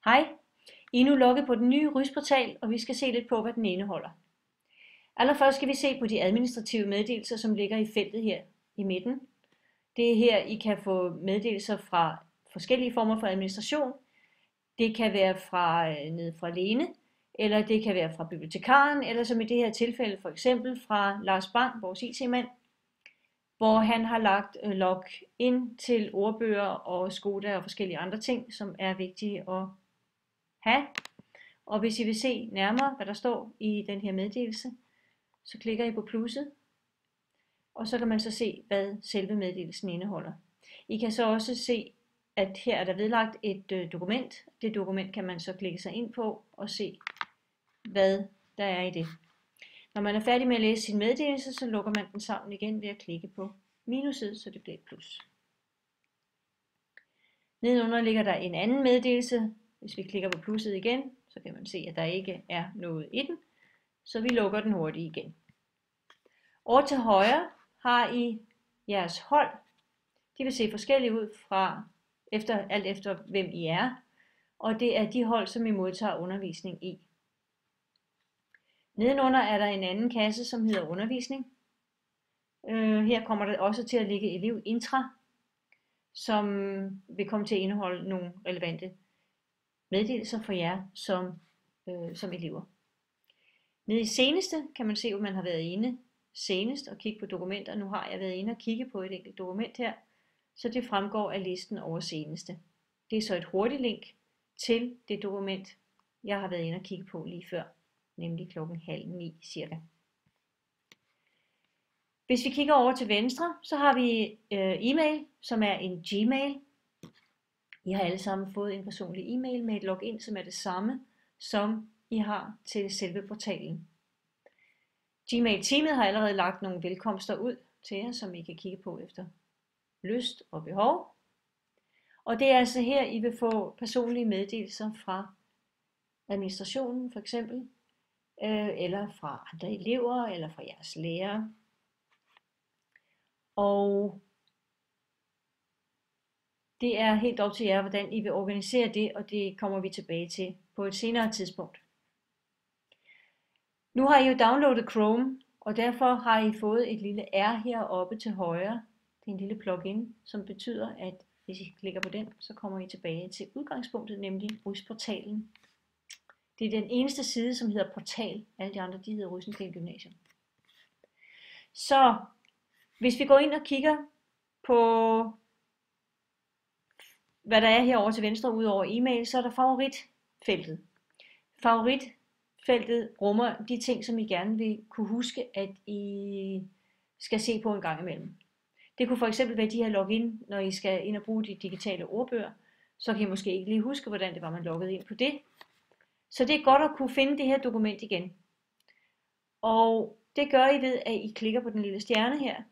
Hej, I er nu logget på den nye RYS-portal, og vi skal se lidt på, hvad den indeholder. Allerførst skal vi se på de administrative meddelelser, som ligger i feltet her i midten. Det er her, I kan få meddelelser fra forskellige former for administration. Det kan være ned fra Lene, eller det kan være fra bibliotekaren, eller som i det her tilfælde for eksempel fra Lars Bang, vores IT-mand, hvor han har lagt log ind til ordbøger og Skoda og forskellige andre ting, som er vigtige at have. Og hvis I vil se nærmere, hvad der står i den her meddelelse, så klikker I på plusset, og så kan man så se, hvad selve meddelelsen indeholder. I kan så også se, at her er der vedlagt et dokument. Det dokument kan man så klikke sig ind på og se, hvad der er i det. Når man er færdig med at læse sin meddelelse, så lukker man den sammen igen ved at klikke på minuset, så det bliver et plus. Nedenunder ligger der en anden meddelelse. Hvis vi klikker på plusset igen, så kan man se, at der ikke er noget i den, så vi lukker den hurtigt igen. Over til højre har I jeres hold. De vil se forskellige ud alt efter hvem I er, og det er de hold, som I modtager undervisning i. Nedenunder er der en anden kasse, som hedder undervisning. Her kommer der også til at ligge elev intra, som vil komme til at indeholde nogle relevante meddelelser for jer som elever. Nede i seneste kan man se, hvor man har været inde senest og kigge på dokumenter. Nu har jeg været inde og kigge på et enkelt dokument her, så det fremgår af listen over seneste. Det er så et hurtigt link til det dokument, jeg har været inde og kigge på lige før, nemlig 8:30 cirka. Hvis vi kigger over til venstre, så har vi e-mail, som er en Gmail. I har alle sammen fået en personlig e-mail med et login, som er det samme, som I har til selve portalen. Gmail-teamet har allerede lagt nogle velkomster ud til jer, som I kan kigge på efter lyst og behov. Og det er altså her, I vil få personlige meddelelser fra administrationen for eksempel, eller fra andre elever, eller fra jeres lærere. Og det er helt op til jer, hvordan I vil organisere det, og det kommer vi tilbage til på et senere tidspunkt. Nu har I jo downloadet Chrome, og derfor har I fået et lille R heroppe til højre. Det er en lille plugin, som betyder, at hvis I klikker på den, så kommer I tilbage til udgangspunktet, nemlig RYS-portalen. Det er den eneste side, som hedder portal. Alle de andre, de hedder Rysenkær Gymnasium. Så hvis vi går ind og kigger på, hvad der er herovre til venstre ud over e-mail, så er der favoritfeltet. Favoritfeltet rummer de ting, som I gerne vil kunne huske, at I skal se på en gang imellem. Det kunne for eksempel være de her login, når I skal ind og bruge de digitale ordbøger. Så kan I måske ikke lige huske, hvordan det var, man loggede ind på det. Så det er godt at kunne finde det her dokument igen. Og det gør I ved, at I klikker på den lille stjerne her.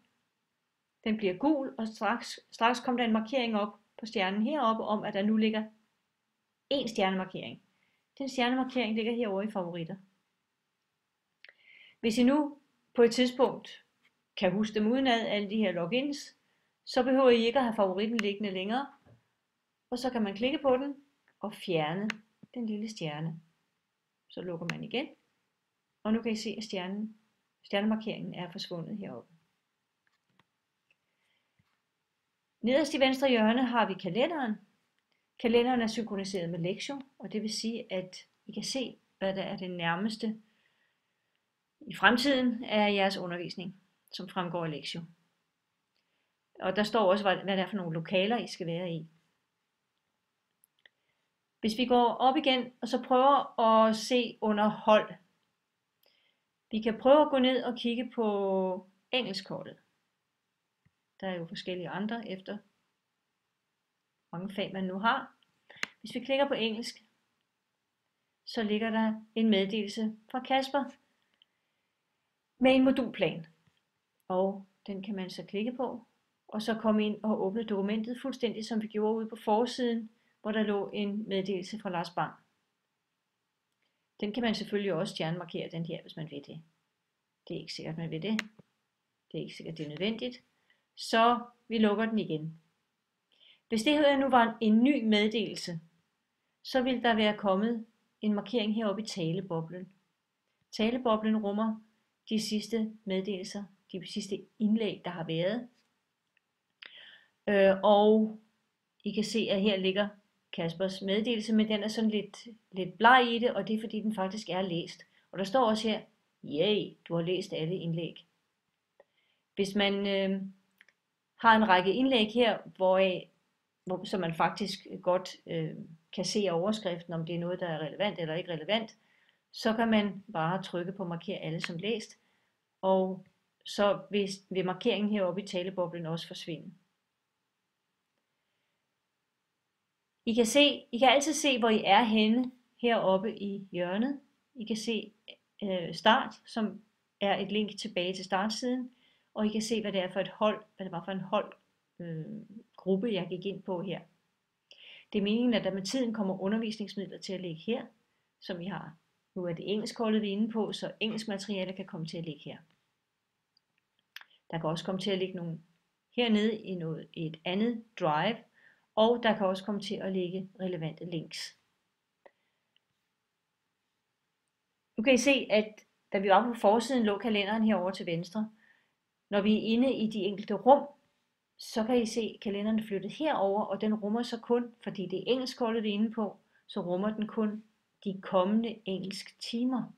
Den bliver gul, og straks kommer der en markering op på stjernen heroppe om, at der nu ligger en stjernemarkering. Den stjernemarkering ligger herovre i favoritter. Hvis I nu på et tidspunkt kan huske dem udenad, alle de her logins, så behøver I ikke at have favoritten liggende længere. Og så kan man klikke på den og fjerne den lille stjerne. Så lukker man igen, og nu kan I se, at stjernemarkeringen er forsvundet heroppe. Nederst i venstre hjørne har vi kalenderen. Kalenderen er synkroniseret med Lektio, og det vil sige, at I kan se, hvad der er det nærmeste i fremtiden af jeres undervisning, som fremgår af Lektio. Og der står også, hvad det er for nogle lokaler, I skal være i. Hvis vi går op igen, og så prøver at se under hold. Vi kan prøve at gå ned og kigge på engelskholdet. Der er jo forskellige andre efter mange fag man nu har. Hvis vi klikker på engelsk, så ligger der en meddelelse fra Kasper med en modulplan. Og den kan man så klikke på, og så komme ind og åbne dokumentet fuldstændig som vi gjorde ude på forsiden, hvor der lå en meddelelse fra Lars Bang. Den kan man selvfølgelig også stjernemarkere, den her, hvis man vil det. Det er ikke sikkert, man vil det. Det er ikke sikkert, det er nødvendigt. Så vi lukker den igen. Hvis det her nu var en ny meddelelse, så vil der være kommet en markering heroppe i taleboblen. Taleboblen rummer de sidste meddelelser, de sidste indlæg, der har været. Og I kan se, at her ligger Kaspers meddelelse, men den er sådan lidt bleg i det, og det er fordi den faktisk er læst. Og der står også her, yay, du har læst alle indlæg. Hvis man har en række indlæg her, så man faktisk godt kan se af overskriften, om det er noget, der er relevant eller ikke relevant, så kan man bare trykke på marker alle som læst, og så vil markeringen heroppe i taleboblen også forsvinde. I kan altid se, hvor I er henne heroppe i hjørnet. I kan se start, som er et link tilbage til startsiden, og I kan se, hvad det er for et hold, hvad det var for en holdgruppe, jeg gik ind på her. Det er meningen, at der med tiden kommer undervisningsmidler til at ligge her, som I har. Nu er det engelskholdet, vi er inde på, så engelsk materiale kan komme til at ligge her. Der kan også komme til at ligge nogle hernede i et andet drive, og der kan også komme til at ligge relevante links. Nu kan I se, at da vi var på forsiden, lå kalenderen herovre til venstre. Når vi er inde i de enkelte rum, så kan I se, at kalenderen er flyttet herover, og den rummer så kun, fordi det er engelskholdet, vi er inde på, så rummer den kun de kommende engelsk timer.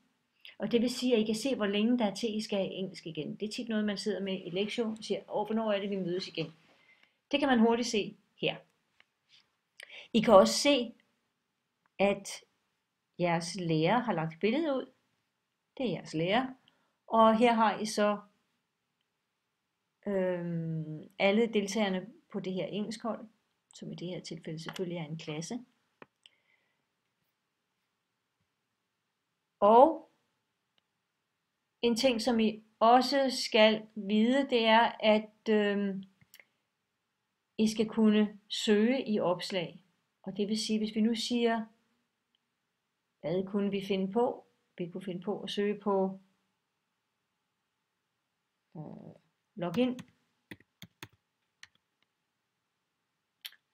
Og det vil sige, at I kan se, hvor længe der er til, I skal have engelsk igen. Det er tit noget, man sidder med i lektion og siger, hvornår er det, vi mødes igen. Det kan man hurtigt se her. I kan også se, at jeres lærer har lagt billedet ud. Det er jeres lærer. Og her har I så alle deltagerne på det her engelskhold, som i det her tilfælde selvfølgelig er en klasse. Og en ting, som I også skal vide, det er, at I skal kunne søge i opslag. Og det vil sige, hvis vi nu siger, hvad kunne vi finde på? Vi kunne finde på at søge på login.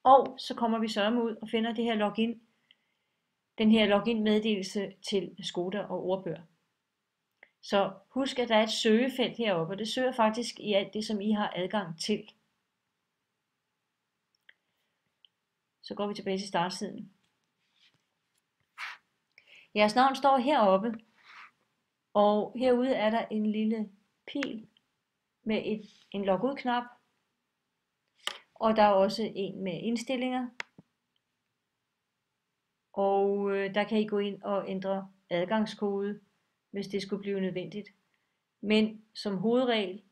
Og så kommer vi sørme ud og finder det her login, den her login meddelelse til Skoda og ordbøger. Så husk, at der er et søgefelt heroppe, og det søger faktisk i alt det, som I har adgang til. Så går vi tilbage til startsiden. Jeres navn står heroppe, og herude er der en lille pil med en logud-knap, og der er også en med indstillinger, og der kan I gå ind og ændre adgangskode, hvis det skulle blive nødvendigt. Men som hovedregel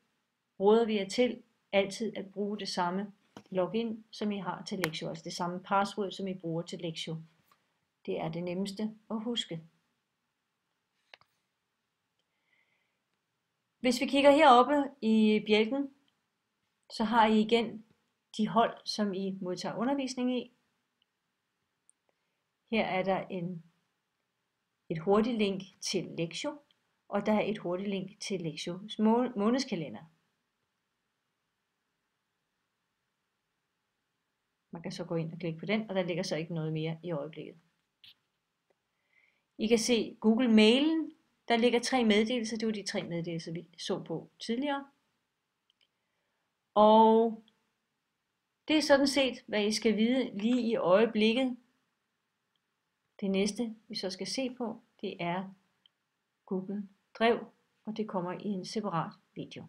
råder vi jer til altid at bruge det samme login, som I har til Lexio, altså det samme password, som I bruger til Lexio. Det er det nemmeste at huske. Hvis vi kigger heroppe i bjælken, så har I igen de hold, som I modtager undervisning i. Her er der et hurtigt link til Lexio, og der er et hurtigt link til Lexios månedskalender. Man kan så gå ind og klikke på den, og der ligger så ikke noget mere i øjeblikket. I kan se Google Mailen. Der ligger 3 meddelelser. Det var de 3 meddelelser, vi så på tidligere. Og det er sådan set, hvad I skal vide lige i øjeblikket. Det næste, vi så skal se på, det er Google Drive, og det kommer i en separat video.